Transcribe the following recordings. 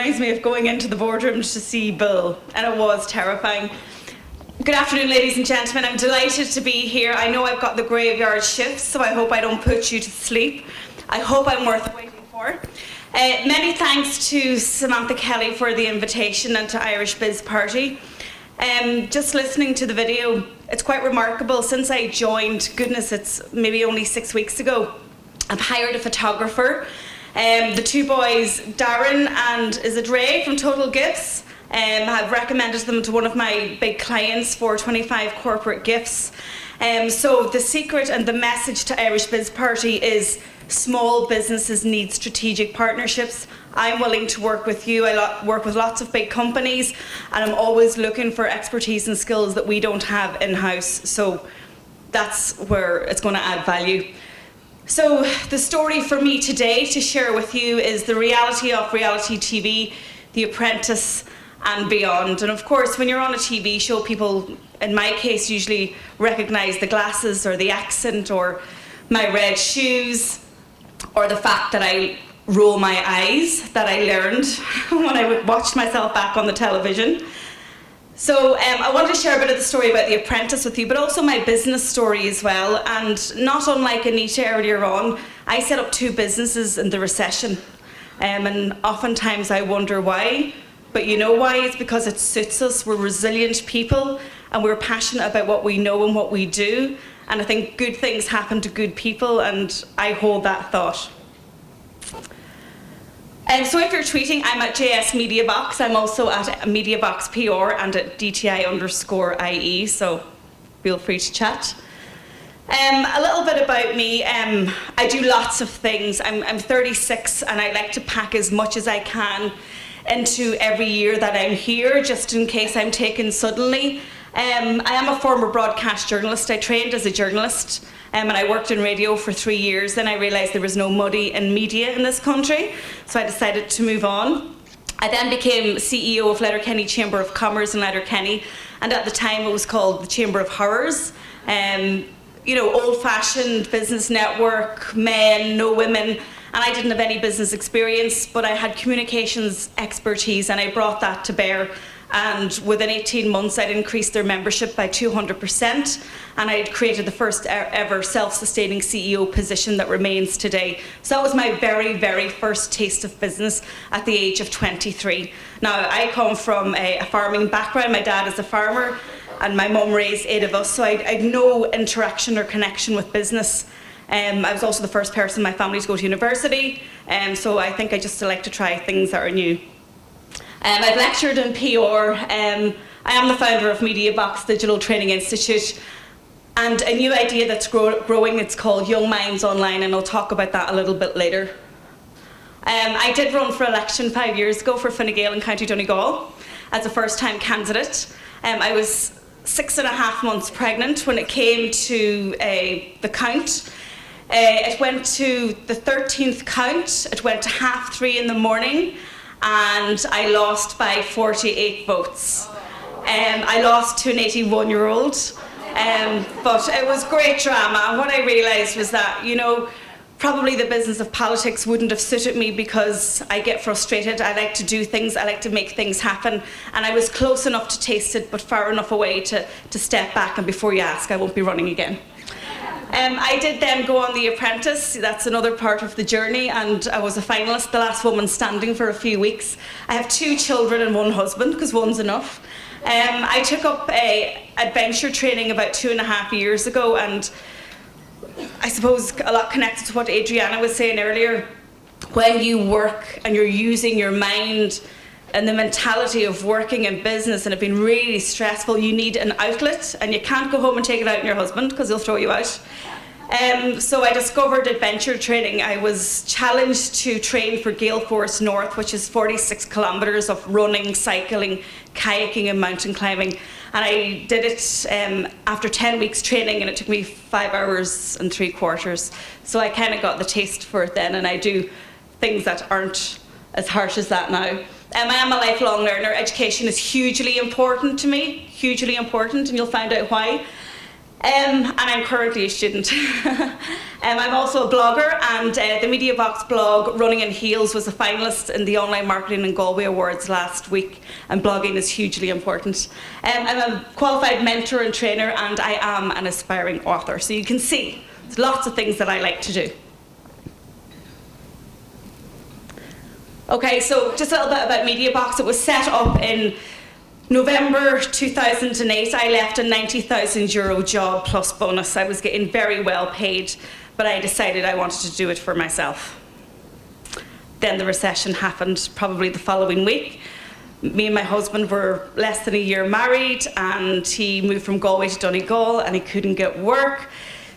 reminds me of going into the boardroom to see Bill, and it was terrifying. Good afternoon, ladies and gentlemen. I'm delighted to be here. I know I've got the graveyard shift, so I hope I don't put you to sleep. I hope I'm worth waiting for. Many thanks to Samantha Kelly for the invitation and to IrishBizParty. Just listening to the video, it's quite remarkable. Since I joined, goodness, it's maybe only 6 weeks ago, I've hired a photographer. The two boys, Darren and is it Ray from Total Gifts, I've recommended them to one of my big clients for 25 corporate gifts. So the secret and the message to IrishBizParty is small businesses need strategic partnerships. I'm willing to work with you. I work with lots of big companies, and I'm always looking for expertise and skills that we don't have in-house. So that's where it's going to add value. So the story for me today to share with you is the reality of reality TV, The Apprentice and beyond. And of course, when you're on a TV show, people, in my case, usually recognize the glasses or the accent or my red shoes or the fact that I roll my eyes that I learned when I watched myself back on the television. So I wanted to share a bit of the story about The Apprentice with you, but also my business story as well. And not unlike Anita earlier on, I set up 2 businesses in the recession. And oftentimes I wonder why, but you know why? It's because it suits us. We're resilient people and we're passionate about what we know and what we do. And I think good things happen to good people, and I hold that thought. So if you're tweeting, I'm at JS MediaBox. I'm also at MediaBox PR and at DTI_IE, so feel free to chat. A little bit about me. I do lots of things. I'm 36 and I like to pack as much as I can into every year that I'm here, just in case I'm taken suddenly. I am a former broadcast journalist. I trained as a journalist. And I worked in radio for 3 years. Then I realised there was no money in media in this country, so I decided to move on. I then became CEO of Letterkenny Chamber of Commerce in Letterkenny, and at the time it was called the Chamber of Horrors. You know, old-fashioned business network, men, no women, and I didn't have any business experience, but I had communications expertise, and I brought that to bear. And within 18 months, I'd increased their membership by 200%, and I'd created the first ever self-sustaining CEO position that remains today. So that was my very, very first taste of business at the age of 23. Now, I come from a farming background. My dad is a farmer, and my mum raised 8 of us, so I had no interaction or connection with business. I was also the first person in my family to go to university, so I think I just like to try things that are new. I've lectured in PR. I am the founder of MediaBox Digital Training Institute, and a new idea that's growing, it's called Young Minds Online, and I'll talk about that a little bit later. I did run for election 5 years ago for Fine Gael in County Donegal as a first-time candidate. I was 6.5 months pregnant when it came to the count. It went to the 13th count. It went to 3:30 in the morning, and I lost by 48 votes. I lost to an 81-year-old, but it was great drama. And what I realised was that, you know, probably the business of politics wouldn't have suited me because I get frustrated. I like to do things, I like to make things happen, and I was close enough to taste it, but far enough away to step back, and before you ask, I won't be running again. I did then go on The Apprentice. That's another part of the journey, and I was a finalist, the last woman standing, for a few weeks. I have 2 children and 1 husband, because one's enough. I took up adventure training about 2.5 years ago, and I suppose a lot connected to what Adriana was saying earlier. When you work and you're using your mind and the mentality of working in business and it been really stressful, you need an outlet, and you can't go home and take it out on your husband because he'll throw you out. So I discovered adventure training. I was challenged to train for Gale Force North, which is 46 kilometres of running, cycling, kayaking and mountain climbing. And I did it after 10 weeks training, and it took me 5 hours and 3/4. So I kind of got the taste for it then, and I do things that aren't as harsh as that now. I am a lifelong learner. Education is hugely important to me, hugely important, and you'll find out why. And I'm currently a student. I'm also a blogger, and the MediaBox blog, Running in Heels, was a finalist in the Online Marketing in Galway Awards last week, and blogging is hugely important. I'm a qualified mentor and trainer, and I am an aspiring author. So you can see, there's lots of things that I like to do. Okay, so just a little bit about MediaBox. It was set up in November 2008. I left a €90,000 job plus bonus. I was getting very well paid, but I decided I wanted to do it for myself. Then the recession happened probably the following week. Me and my husband were less than a year married, and he moved from Galway to Donegal, and he couldn't get work.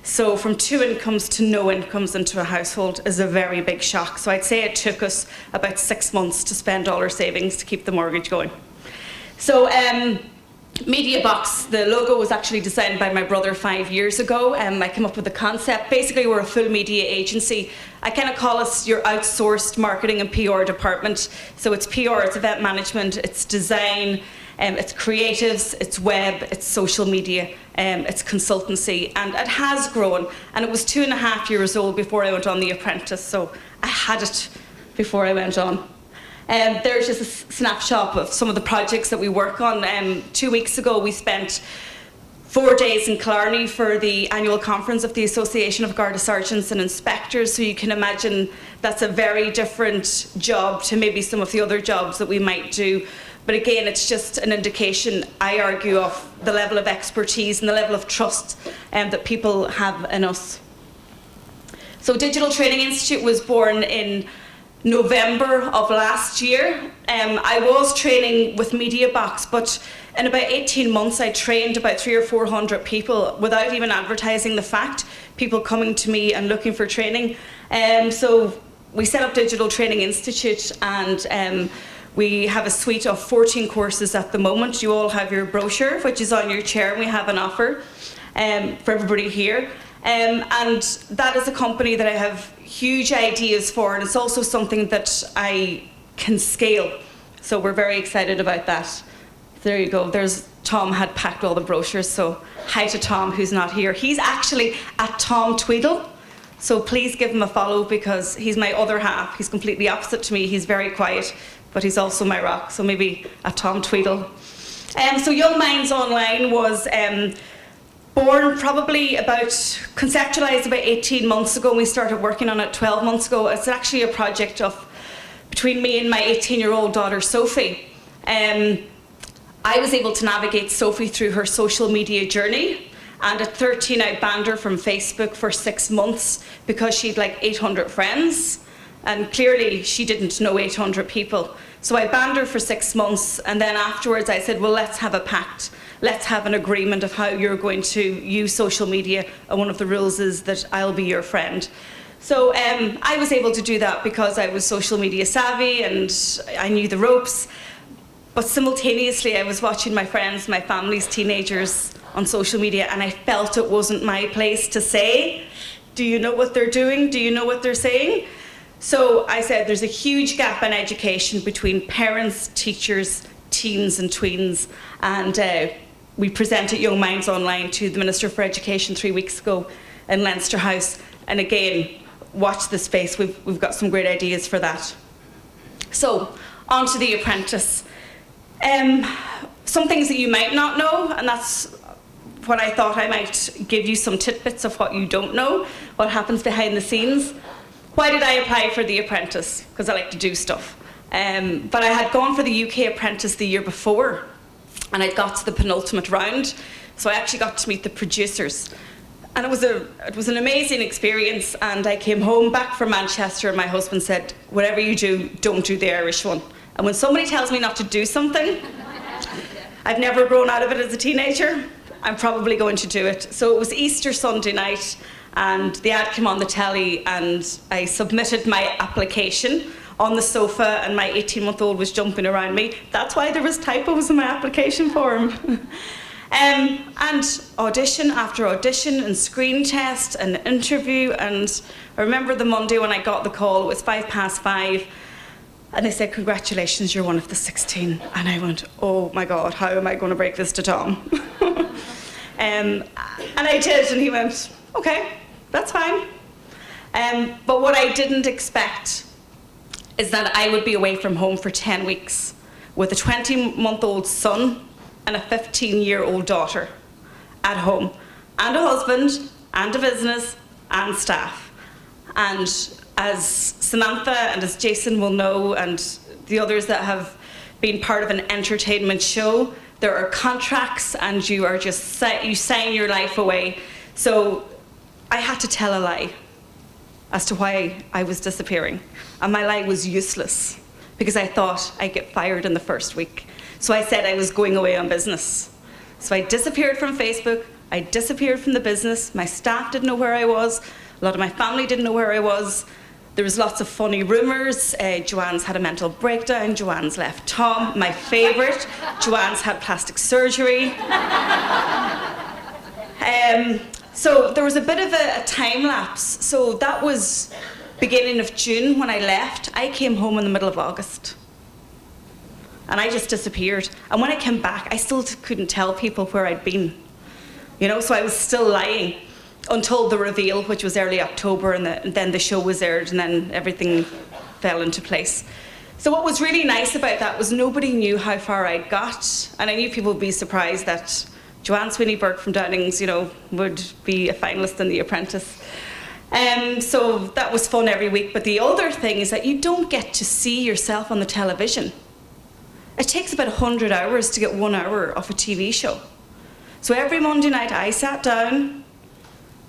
So from 2 incomes to no incomes into a household is a very big shock. So I'd say it took us about 6 months to spend all our savings to keep the mortgage going. So MediaBox, the logo was actually designed by my brother 5 years ago. I came up with the concept. Basically, we're a full media agency. I kind of call us your outsourced marketing and PR department. So it's PR, it's event management, it's design, it's creatives, it's web, it's social media, it's consultancy, and it has grown. And it was 2.5 years old before I went on The Apprentice, so I had it before I went on. There's just a snapshot of some of the projects that we work on. 2 weeks ago, we spent 4 days in Killarney for the annual conference of the Association of Garda Sergeants and Inspectors. So you can imagine that's a very different job to maybe some of the other jobs that we might do. But again, it's just an indication, I argue, of the level of expertise and the level of trust that people have in us. So Digital Training Institute was born in November of last year. I was training with MediaBox, but in about 18 months I trained about 300 or 400 people without even advertising the fact, people coming to me and looking for training. So we set up Digital Training Institute, and we have a suite of 14 courses at the moment. You all have your brochure, which is on your chair, and we have an offer for everybody here. And that is a company that I have huge ideas for, and it's also something that I can scale. So we're very excited about that. There you go. There's Tom had packed all the brochures, so hi to Tom, who's not here. He's actually at Tom Tweedle, so please give him a follow because he's my other half. He's completely opposite to me. He's very quiet, but he's also my rock, so maybe at Tom Tweedle. So Young Minds Online was born probably conceptualized about 18 months ago, and we started working on it 12 months ago. It's actually a project between me and my 18-year-old daughter, Sophie. I was able to navigate Sophie through her social media journey, and at 13 I banned her from Facebook for 6 months because she'd like 800 friends, and clearly she didn't know 800 people. So I banned her for 6 months, and then afterwards I said, well, let's have a pact. Let's have an agreement of how you're going to use social media, and one of the rules is that I'll be your friend. So I was able to do that because I was social media savvy and I knew the ropes. But simultaneously, I was watching my friends, my family's teenagers on social media, and I felt it wasn't my place to say, do you know what they're doing? Do you know what they're saying? So I said there's a huge gap in education between parents, teachers, teens and tweens, and we presented Young Minds Online to the Minister for Education 3 weeks ago in Leinster House, and again, watch this space. We've got some great ideas for that. So, on to The Apprentice. Some things that you might not know, and that's what I thought I might give you some tidbits of what you don't know, what happens behind the scenes. Why did I apply for The Apprentice? Because I like to do stuff. But I had gone for the UK Apprentice the year before, and I got to the penultimate round, so I actually got to meet the producers. And it was an amazing experience, and I came home back from Manchester, and my husband said, whatever you do, don't do the Irish one. And when somebody tells me not to do something, I've never grown out of it as a teenager, I'm probably going to do it. So it was Easter Sunday night, and the ad came on the telly, and I submitted my application on the sofa, and my 18-month-old was jumping around me. That's why there was typos in my application form. And audition after audition, and screen test, and interview, and I remember the Monday when I got the call, it was 5:05, and they said, congratulations, you're one of the 16. And I went, oh my God, how am I going to break this to Tom? And And I did, and he went, okay, that's fine. But what I didn't expect is that I would be away from home for 10 weeks with a 20-month-old son and a 15-year-old daughter at home, and a husband, and a business, and staff. And as Samantha and as Jason will know, and the others that have been part of an entertainment show, there are contracts and you are just, you sign your life away. So I had to tell a lie as to why I was disappearing. And my lie was useless because I thought I'd get fired in the first week. So I said I was going away on business. So I disappeared from Facebook, I disappeared from the business, my staff didn't know where I was, a lot of my family didn't know where I was. There was lots of funny rumours. Joanne's had a mental breakdown, Joanne's left Tom, my favourite. Joanne's had plastic surgery. So there was a bit of a time lapse. So that was beginning of June when I left. I came home in the middle of August. And I just disappeared. And when I came back, I still couldn't tell people where I'd been. You know, so I was still lying until the reveal, which was early October, and then the show was aired, and then everything fell into place. So what was really nice about that was nobody knew how far I'd got, and I knew people would be surprised that Joanne Sweeney Burke from Downings, you know, would be a finalist in The Apprentice. So that was fun every week, but the other thing is that you don't get to see yourself on the television. It takes about 100 hours to get 1 hour of a TV show. So every Monday night I sat down,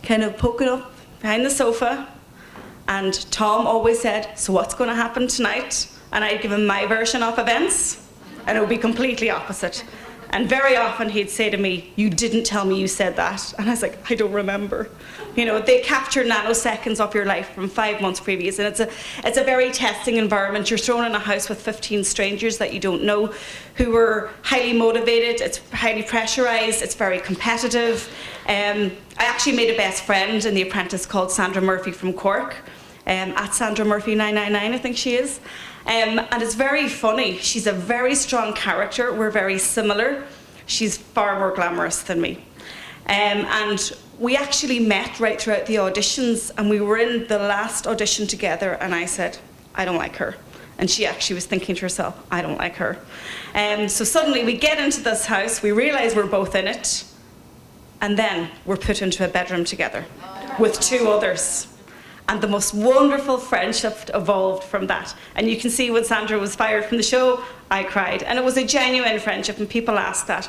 kind of poking up behind the sofa, and Tom always said, so what's going to happen tonight? And I'd give him my version of events, and it would be completely opposite. And very often he'd say to me, you didn't tell me you said that. And I was like, I don't remember. You know, they capture nanoseconds of your life from 5 months previous, and it's a very testing environment. You're thrown in a house with 15 strangers that you don't know, who are highly motivated, it's highly pressurized, it's very competitive. I actually made a best friend in The Apprentice called Sandra Murphy from Cork, at Sandra Murphy 999, I think she is. And it's very funny. She's a very strong character. We're very similar. She's far more glamorous than me. And we actually met right throughout the auditions, and we were in the last audition together, and I said, I don't like her. And she actually was thinking to herself, I don't like her. So suddenly we get into this house, we realise we're both in it, and then we're put into a bedroom together with 2 others. And the most wonderful friendship evolved from that. And you can see when Sandra was fired from the show, I cried. And it was a genuine friendship, and people asked that.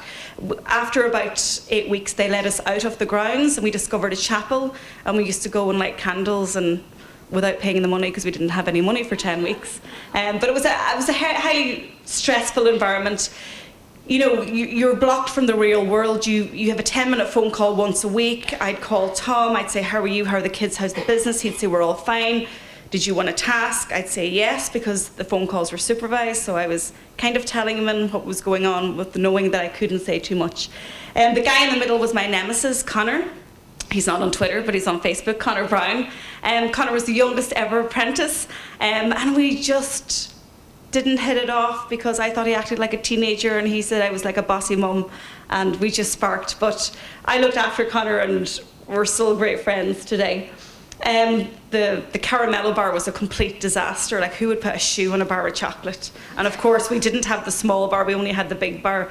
After about 8 weeks, they let us out of the grounds, and we discovered a chapel, and we used to go and light candles and without paying the money because we didn't have any money for 10 weeks. But it was a highly stressful environment. You know, you're blocked from the real world. You have a 10-minute phone call once a week. I'd call Tom, I'd say, how are you, how are the kids, how's the business? He'd say, we're all fine. Did you want a task? I'd say yes, because the phone calls were supervised, so I was kind of telling him what was going on with the knowing that I couldn't say too much. The guy in the middle was my nemesis, Connor. He's not on Twitter, but he's on Facebook, Connor Brown. Connor was the youngest ever apprentice, and we just didn't hit it off because I thought he acted like a teenager, and he said I was like a bossy mum, and we just sparked. But I looked after Connor, and we're still great friends today. The caramello bar was a complete disaster. Like, who would put a shoe on a bar of chocolate? And of course we didn't have the small bar, we only had the big bar.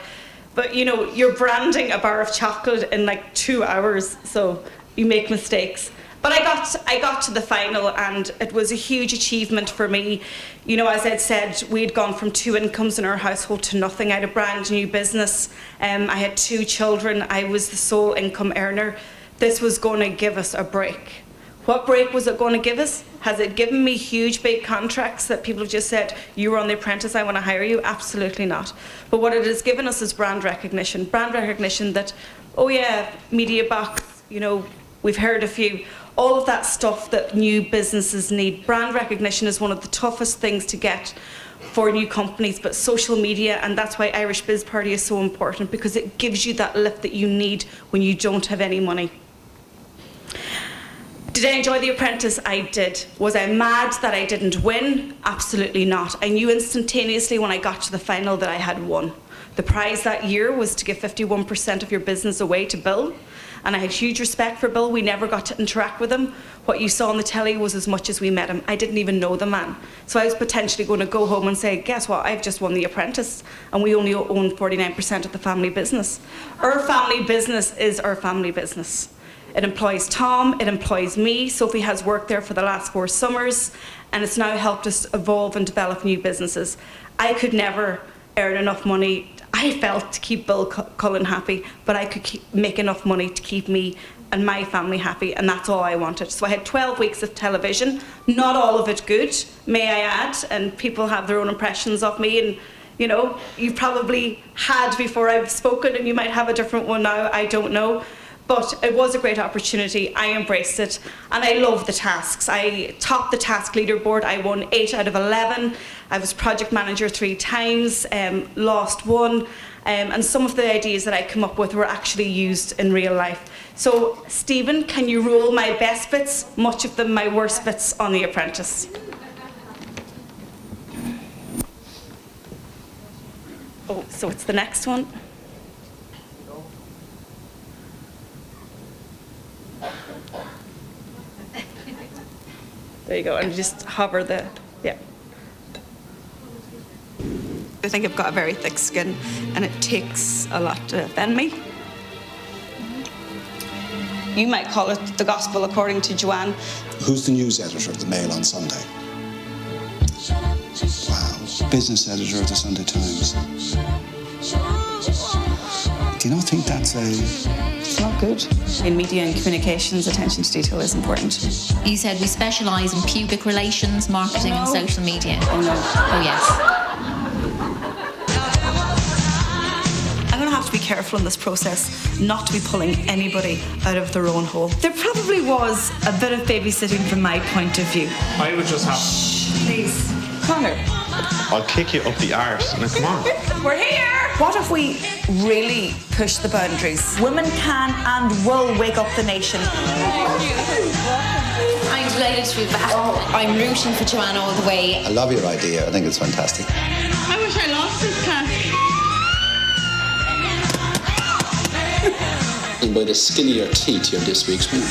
But you know, you're branding a bar of chocolate in like 2 hours, so you make mistakes. But I got to the final, and it was a huge achievement for me. You know, as I'd said, we'd gone from 2 incomes in our household to nothing. I had a brand new business. I had 2 children. I was the sole income earner. This was going to give us a break. What break was it going to give us? Has it given me huge big contracts that people have just said, you were on The Apprentice, I want to hire you? Absolutely not. But what it has given us is brand recognition. Brand recognition that, oh yeah, MediaBox, you know, we've heard a few. All of that stuff that new businesses need. Brand recognition is one of the toughest things to get for new companies, but social media, and that's why IrishBizParty is so important, because it gives you that lift that you need when you don't have any money. Did I enjoy The Apprentice? I did. Was I mad that I didn't win? Absolutely not. I knew instantaneously when I got to the final that I had won. The prize that year was to give 51% of your business away to Bill. And I had huge respect for Bill. We never got to interact with him. What you saw on the telly was as much as we met him. I didn't even know the man. So I was potentially going to go home and say, guess what, I've just won The Apprentice, and we only own 49% of the family business. Our family business is our family business. It employs Tom, it employs me. Sophie has worked there for the last 4 summers, and it's now helped us evolve and develop new businesses. I could never earn enough money, I felt, to keep Bill Cullen happy, but I could make enough money to keep me and my family happy, and that's all I wanted. So I had 12 weeks of television, not all of it good, may I add, and people have their own impressions of me, and you know, you've probably had before I've spoken, and you might have a different one now, I don't know. But it was a great opportunity. I embraced it, and I love the tasks. I topped the task leaderboard. I won 8 out of 11. I was project manager 3 times, lost 1, and some of the ideas that I come up with were actually used in real life. So, Stephen, can you roll my best bits, much of them my worst bits, on The Apprentice? Oh, so it's the next one. There you go, and just hover the, yeah. I think I've got a very thick skin, and it takes a lot to offend me. You might call it the gospel according to Joanne. Who's the news editor of the Mail on Sunday? Wow, business editor of the Sunday Times. Do you not think that's It's not good. In media and communications, attention to detail is important. You said we specialise in public relations, marketing and social media. Oh no. Oh yes. I'm going to have to be careful in this process not to be pulling anybody out of their own hole. There probably was a bit of babysitting from my point of view. I would just have... Please. Connor. I'll kick you up the arse. Now, come on. We're here! What if we really push the boundaries? Women can and will wake up the nation. I'm delighted to be back. I'm rooting for Joanne all the way. I love your idea. I think it's fantastic. I wish I lost this task. And by the skin of your teeth, you're this week's winner.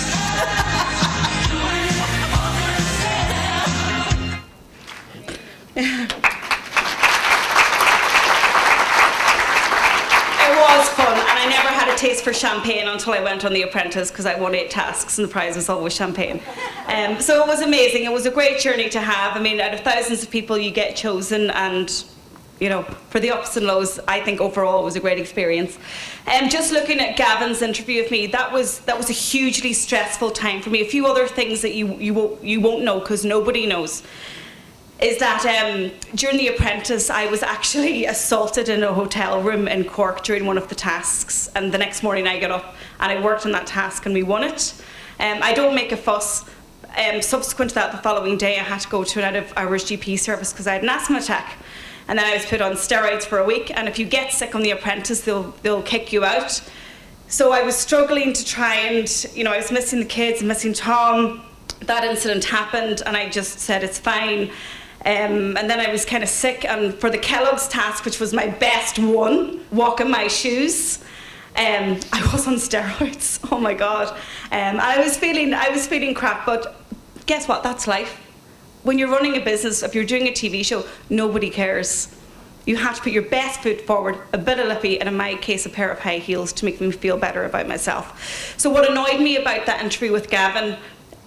Taste for champagne until I went on The Apprentice, because I won 8 tasks and the prize was always champagne. So it was amazing. It was a great journey to have. I mean, out of thousands of people, you get chosen, and you know, for the ups and lows, I think overall it was a great experience. Just looking at Gavin's interview with me, that was a hugely stressful time for me. A few other things that you won't know, because nobody knows, is that during The Apprentice, I was actually assaulted in a hotel room in Cork during one of the tasks, and the next morning I got up and I worked on that task and we won it. I don't make a fuss. Subsequent to that, the following day, I had to go to an out-of-hours GP service because I had an asthma attack, and then I was put on steroids for a week, and if you get sick on The Apprentice, they'll kick you out. So I was struggling to try and, you know, I was missing the kids, missing Tom. That incident happened, and I just said, it's fine. And then I was kind of sick, and for the Kellogg's task, which was my best one, walk in my shoes, I was on steroids. Oh my God. And I was feeling crap, but guess what? That's life. When you're running a business, if you're doing a TV show, nobody cares. You have to put your best foot forward, a bit of lippy, and in my case, a pair of high heels to make me feel better about myself. So what annoyed me about that interview with Gavin,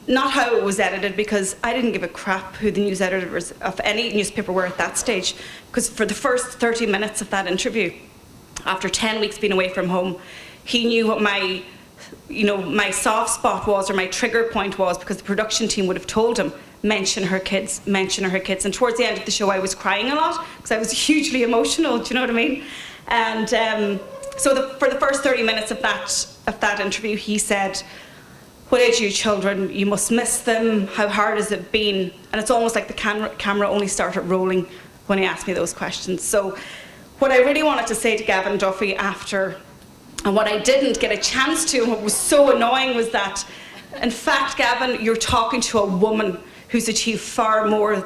not how it was edited, because I didn't give a crap who the news editors of any newspaper were at that stage, because for the first 30 minutes of that interview, after 10 weeks being away from home, he knew what my soft spot was, or my trigger point was, because the production team would have told him, mention her kids. And towards the end of the show, I was crying a lot because I was hugely emotional. Do you know what I mean? And so for the first 30 minutes of that interview, he said, "What age are your children? You must miss them. How hard has it been?" And it's almost like the camera only started rolling when he asked me those questions. So what I really wanted to say to Gavin Duffy after, and what I didn't get a chance to, and what was so annoying, was that, in fact, Gavin, you're talking to a woman who's achieved far more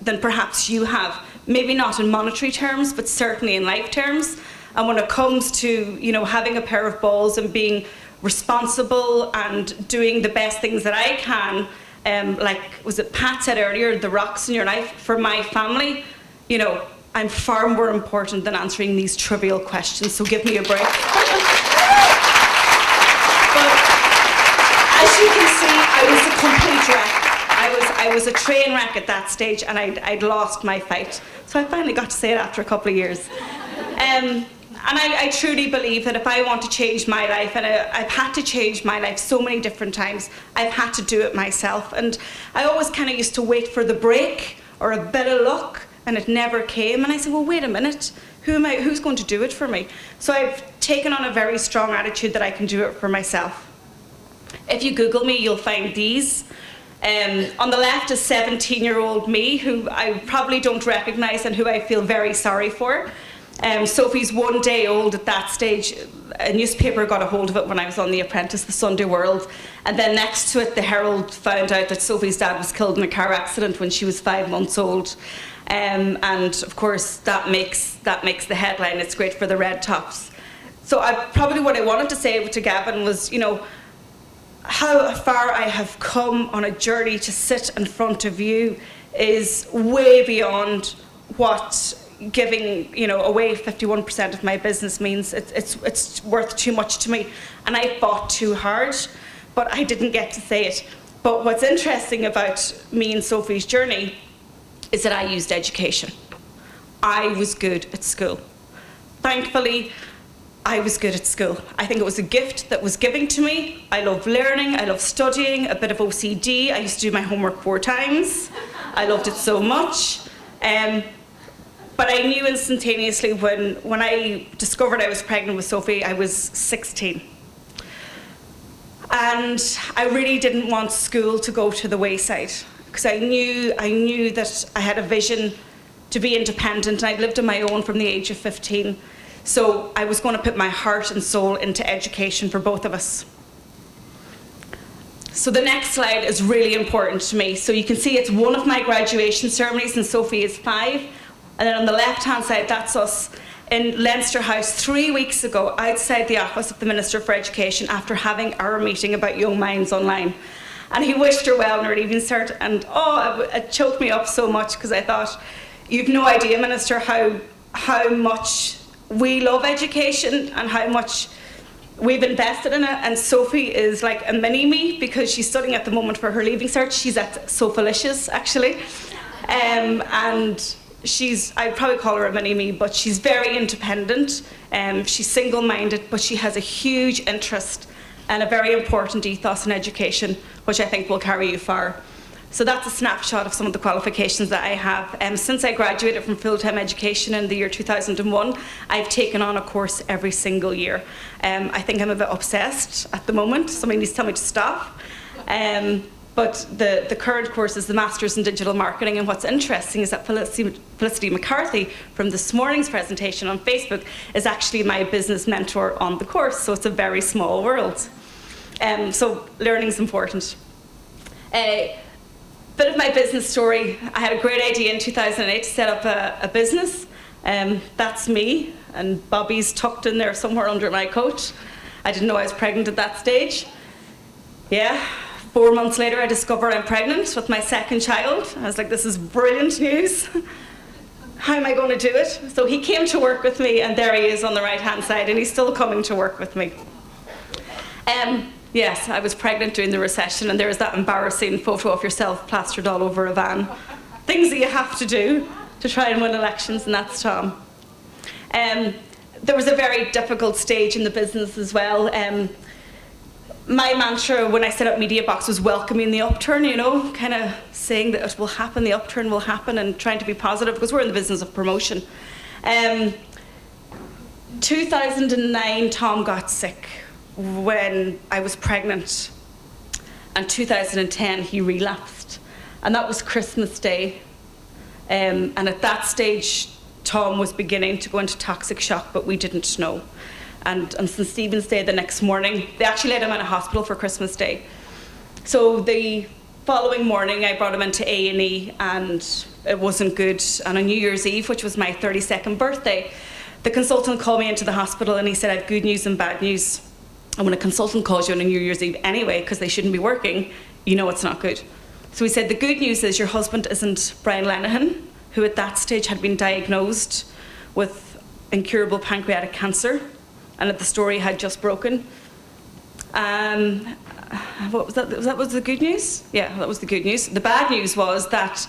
than perhaps you have. Maybe not in monetary terms, but certainly in life terms. And when it comes to, you know, having a pair of balls and being responsible and doing the best things that I can, like, was it Pat said earlier, the rocks in your life, for my family, you know, I'm far more important than answering these trivial questions, so give me a break. But as you can see, I was a complete wreck. I was a train wreck at that stage, and I'd lost my fight. So I finally got to say it after a couple of years. And I truly believe that if I want to change my life, and I've had to change my life so many different times, I've had to do it myself. And I always kind of used to wait for the break or a bit of luck, and it never came. And I said, well, wait a minute, who's going to do it for me? So I've taken on a very strong attitude that I can do it for myself. If you Google me, you'll find these. On the left is 17-year-old me, who I probably don't recognise and who I feel very sorry for. Sophie's 1 day old at that stage. A newspaper got a hold of it when I was on The Apprentice, the Sunday World. And then next to it, the Herald found out that Sophie's dad was killed in a car accident when she was 5 months old. And of course, that makes the headline. It's great for the red tops. So what I wanted to say to Gavin was, you know, how far I have come on a journey to sit in front of you is way beyond what giving, you know, away 51% of my business means. It's worth too much to me, and I fought too hard, but I didn't get to say it. But what's interesting about me and Sophie's journey is that I used education. I was good at school. Thankfully, I was good at school. I think it was a gift that was given to me. I love learning, I love studying, a bit of OCD. I used to do my homework 4 times. I loved it so much. But I knew instantaneously when I discovered I was pregnant with Sophie, I was 16. And I really didn't want school to go to the wayside, because I knew that I had a vision to be independent, and I'd lived on my own from the age of 15. So I was going to put my heart and soul into education for both of us. So the next slide is really important to me. So you can see it's one of my graduation ceremonies, and Sophie is 5. And then on the left-hand side, that's us in Leinster House 3 weeks ago, outside the office of the Minister for Education, after having our meeting about young minds online. And he wished her well in her leaving cert, and it choked me up so much, because I thought, you've no idea, Minister, how much we love education and how much we've invested in it. And Sophie is like a mini-me, because she's studying at the moment for her leaving cert. She's at Sophalicious, actually. And I'd probably call her a mini-me, but she's very independent. She's single-minded, but she has a huge interest and a very important ethos in education, which I think will carry you far. So that's a snapshot of some of the qualifications that I have. Since I graduated from full-time education in the year 2001, I've taken on a course every single year. I think I'm a bit obsessed at the moment. Somebody needs to tell me to stop. But the current course is the Masters in Digital Marketing, and what's interesting is that Felicity McCarthy from this morning's presentation on Facebook is actually my business mentor on the course, so it's a very small world. So learning's important. Bit of my business story. I had a great idea in 2008 to set up a business. That's me, and Bobby's tucked in there somewhere under my coat. I didn't know I was pregnant at that stage. Yeah, 4 months later I discover I'm pregnant with my second child. I was like, this is brilliant news. How am I going to do it? So he came to work with me, and there he is on the right-hand side, and he's still coming to work with me. Yes, I was pregnant during the recession, and there's that embarrassing photo of yourself plastered all over a van. Things that you have to do to try and win elections, and that's Tom. There was a very difficult stage in the business as well. My mantra when I set up MediaBox was welcoming the upturn, you know, kind of saying that it will happen, the upturn will happen, and trying to be positive, because we're in the business of promotion. 2009, Tom got sick when I was pregnant, and 2010 he relapsed, and that was Christmas Day, and at that stage Tom was beginning to go into toxic shock, but we didn't know. And on St. Stephen's Day, the next morning, they actually laid him in a hospital for Christmas Day. So the following morning I brought him into A&E, and it wasn't good. And on New Year's Eve, which was my 32nd birthday, the consultant called me into the hospital and he said, I have good news and bad news. And when a consultant calls you on a New Year's Eve anyway, because they shouldn't be working, you know it's not good. So he said, the good news is your husband isn't Brian Lenihan, who at that stage had been diagnosed with incurable pancreatic cancer, and that the story had just broken. What was that? That was the good news? Yeah, that was the good news. The bad news was that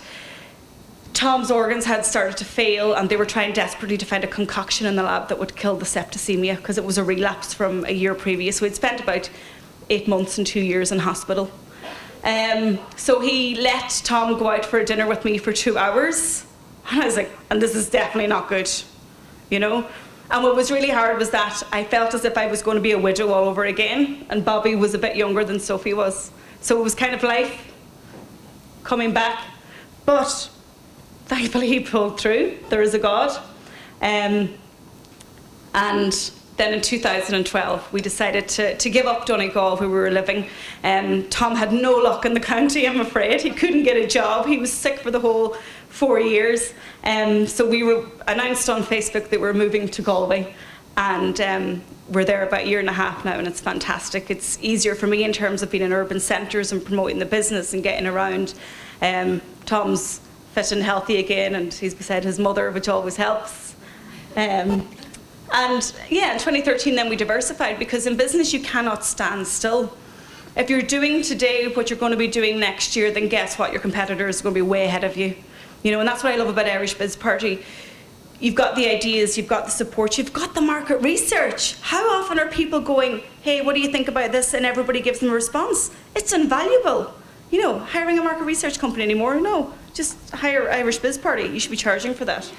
Tom's organs had started to fail, and they were trying desperately to find a concoction in the lab that would kill the septicemia, because it was a relapse from a year previous. So he'd spent about 8 months and 2 years in hospital. So he let Tom go out for a dinner with me for 2 hours. And I was like, and this is definitely not good, you know? And what was really hard was that I felt as if I was going to be a widow all over again. And Bobby was a bit younger than Sophie was. So it was kind of life coming back. But thankfully he pulled through. There is a God. And then in 2012, we decided to give up Donegal, where we were living. Tom had no luck in the county, I'm afraid. He couldn't get a job. He was sick for the whole 4 years. So we were announced on Facebook that we're moving to Galway. And we're there about 1.5 years now, and it's fantastic. It's easier for me in terms of being in urban centres and promoting the business and getting around. Tom's fit and healthy again, and he's beside his mother, which always helps. And yeah, in 2013 then we diversified, because in business you cannot stand still. If you're doing today what you're going to be doing next year, then guess what? Your competitor is going to be way ahead of you. You know, and that's what I love about IrishBizParty. You've got the ideas, you've got the support, you've got the market research. How often are people going, hey, what do you think about this? And everybody gives them a response. It's invaluable. You know, hiring a market research company anymore? No, just hire IrishBizParty. You should be charging for that.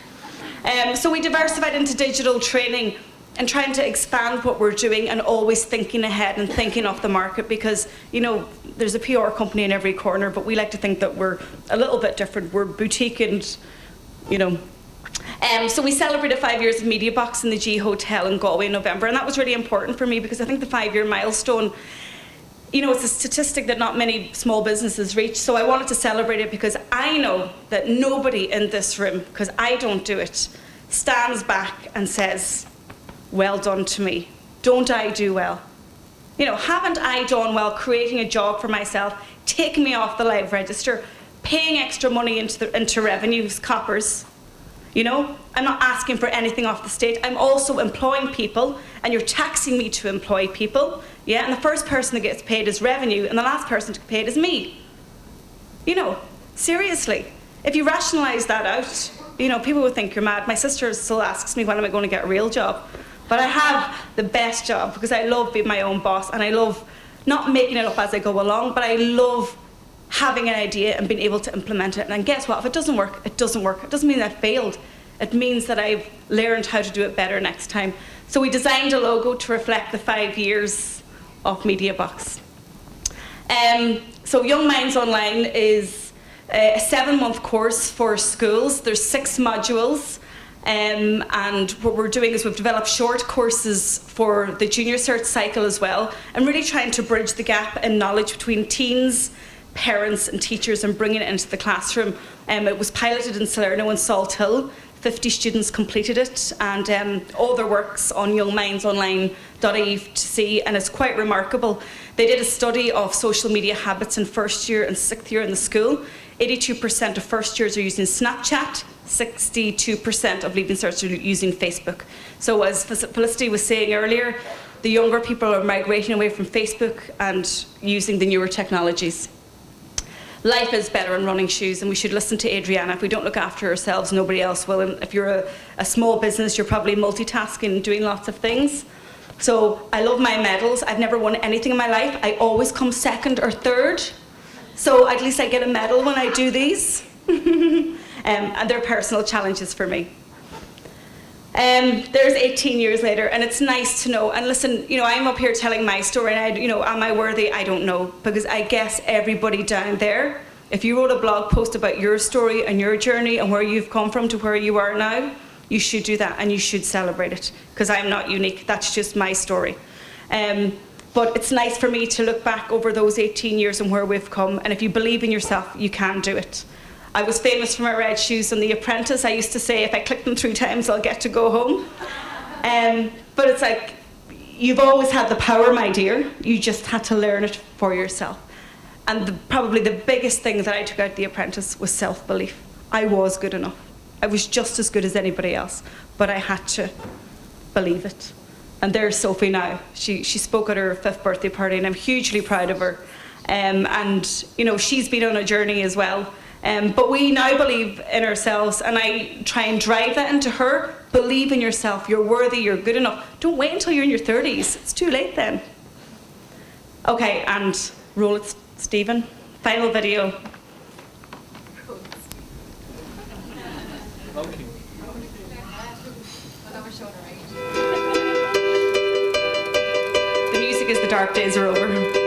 So we diversified into digital training and trying to expand what we're doing, and always thinking ahead and thinking off the market, because, you know, there's a PR company in every corner, but we like to think that we're a little bit different. We're boutique and, you know. So we celebrated 5 years of MediaBox in the G Hotel in Galway in November, and that was really important for me, because I think the 5-year milestone, you know, it's a statistic that not many small businesses reach. So I wanted to celebrate it, because I know that nobody in this room, because I don't do it, stands back and says, well done to me. Don't I do well? You know, haven't I done well creating a job for myself, taking me off the live register, paying extra money into revenues, coppers? You know, I'm not asking for anything off the state. I'm also employing people, and you're taxing me to employ people. Yeah, and the first person that gets paid is revenue, and the last person to get paid is me. You know, seriously, if you rationalise that out, you know, people would think you're mad. My sister still asks me when am I going to get a real job. But I have the best job, because I love being my own boss, and I love not making it up as I go along, but I love having an idea and being able to implement it. And guess what? If it doesn't work, it doesn't work. It doesn't mean that I failed. It means that I've learned how to do it better next time. So we designed a logo to reflect the 5 years of MediaBox. So Young Minds Online is a 7-month course for schools. There's 6 modules. And what we're doing is we've developed short courses for the junior cert cycle as well, and really trying to bridge the gap in knowledge between teens, parents and teachers, and bringing it into the classroom. It was piloted in Salerno and Salt Hill. 50 students completed it, and all their works on youngmindsonline.ie to see, and it's quite remarkable. They did a study of social media habits in 1st year and 6th year in the school. 82% of first years are using Snapchat, 62% of leaving certs are using Facebook. So as Felicity was saying earlier, the younger people are migrating away from Facebook and using the newer technologies. Life is better in running shoes, and we should listen to Adriana. If we don't look after ourselves, nobody else will. And if you're a small business, you're probably multitasking, doing lots of things. So I love my medals. I've never won anything in my life. I always come 2nd or 3rd. So at least I get a medal when I do these. And they're personal challenges for me. There's 18 years later, and it's nice to know. And listen, you know, I'm up here telling my story, and you know, am I worthy? I don't know, because I guess everybody down there, if you wrote a blog post about your story and your journey and where you've come from to where you are now, you should do that, and you should celebrate it, because I'm not unique. That's just my story. But it's nice for me to look back over those 18 years and where we've come. And if you believe in yourself, you can do it. I was famous for my red shoes on The Apprentice. I used to say, if I click them 3 times, I'll get to go home. But it's like, you've always had the power, my dear. You just had to learn it for yourself. And probably the biggest thing that I took out of The Apprentice was self-belief. I was good enough. I was just as good as anybody else, but I had to believe it. And there's Sophie now. She spoke at her 5th birthday party, and I'm hugely proud of her. And you know, she's been on a journey as well. But we now believe in ourselves, and I try and drive that into her. Believe in yourself. You're worthy. You're good enough. Don't wait until you're in your 30s. It's too late then. Okay, and roll it, Stephen. Final video. The music is "The Dark Days Are Over."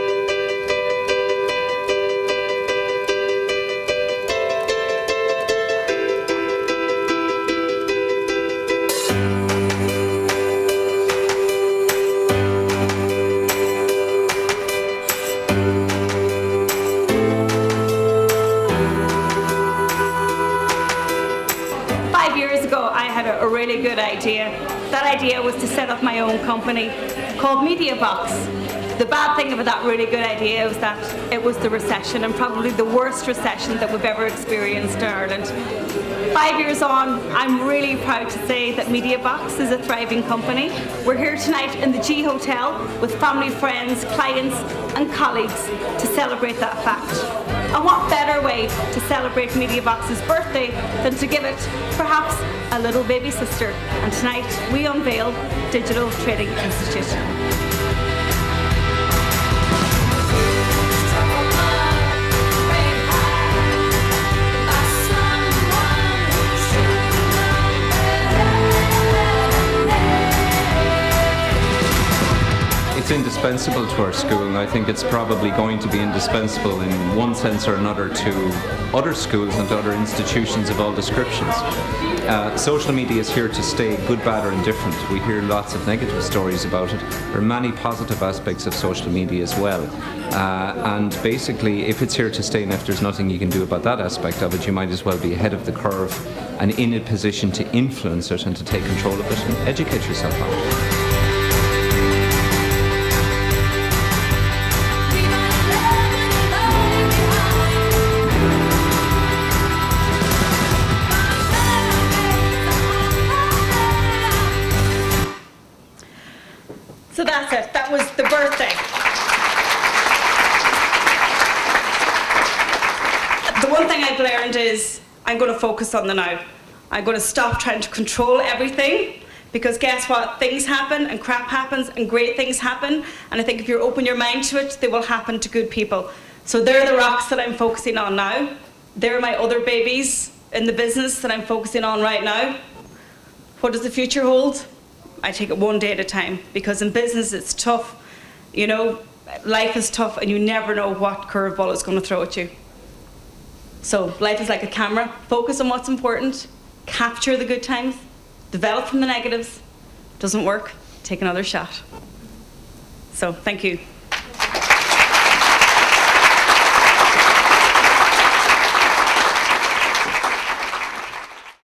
A really good idea. That idea was to set up my own company called MediaBox. The bad thing about that really good idea was that it was the recession, and probably the worst recession that we've ever experienced in Ireland. 5 years on, I'm really proud to say that MediaBox is a thriving company. We're here tonight in the G Hotel with family, friends, clients and colleagues to celebrate that fact. And what better way to celebrate MediaBox's birthday than to give it, perhaps, a little baby sister. And tonight we unveil Digital Trading Institute. It's indispensable to our school, and I think it's probably going to be indispensable in one sense or another to other schools and to other institutions of all descriptions. Social media is here to stay, good, bad or indifferent. We hear lots of negative stories about it. There are many positive aspects of social media as well. And basically, if it's here to stay and if there's nothing you can do about that aspect of it, you might as well be ahead of the curve and in a position to influence it and to take control of it and educate yourself on it. So that's it. That was the birthday. The one thing I've learned is I'm going to focus on the now. I'm going to stop trying to control everything, because guess what? Things happen and crap happens and great things happen. And I think if you open your mind to it, they will happen to good people. So they're the rocks that I'm focusing on now. They're my other babies in the business that I'm focusing on right now. What does the future hold? I take it one day at a time, because in business it's tough. You know, life is tough and you never know what curveball it's going to throw at you. So life is like a camera. Focus on what's important, capture the good times, develop from the negatives. Doesn't work, take another shot. So thank you.